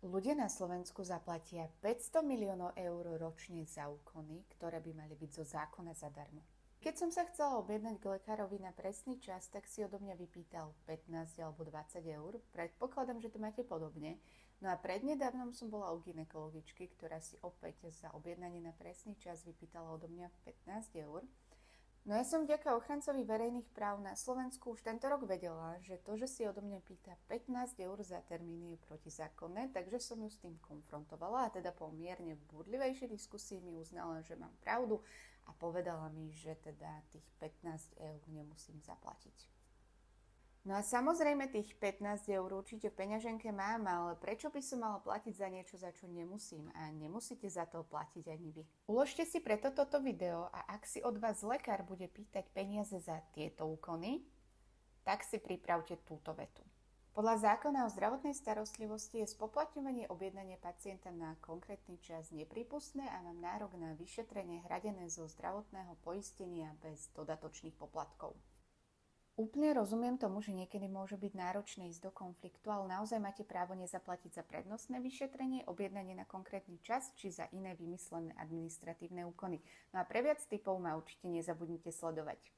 Ľudia na Slovensku zaplatia 500 miliónov eur ročne za úkony, ktoré by mali byť zo zákona zadarmo. Keď som sa chcela objednať k lekárovi na presný čas, tak si odo mňa vypýtal 15 alebo 20 eur. Predpokladám, že to máte podobne. No a prednedávnom som bola u gynekologičky, ktorá si opäť za objednanie na presný čas vypýtala odo mňa 15 eur. No ja som vďaka ochrancovi verejných práv na Slovensku už tento rok vedela, že to, že si odo mňa pýta 15 eur za termín je protizákonné, takže som ju s tým konfrontovala a teda po mierne burlivejšej diskusii mi uznala, že mám pravdu a povedala mi, že teda tých 15 eur nemusím zaplatiť. No a samozrejme tých 15 eur určite v peňaženke mám, ale prečo by som mala platiť za niečo, za čo nemusím a nemusíte za to platiť ani vy. Uložte si preto toto video a ak si od vás lekár bude pýtať peniaze za tieto úkony, tak si pripravte túto vetu. Podľa zákona o zdravotnej starostlivosti je spoplatňovanie objednania pacienta na konkrétny čas neprípustné a mám nárok na vyšetrenie hradené zo zdravotného poistenia bez dodatočných poplatkov. Úplne rozumiem tomu, že niekedy môže byť náročné ísť do konfliktu, ale naozaj máte právo nezaplatiť za prednostné vyšetrenie, objednanie na konkrétny čas či za iné vymyslené administratívne úkony. No a pre viac tipov ma určite nezabudnite sledovať.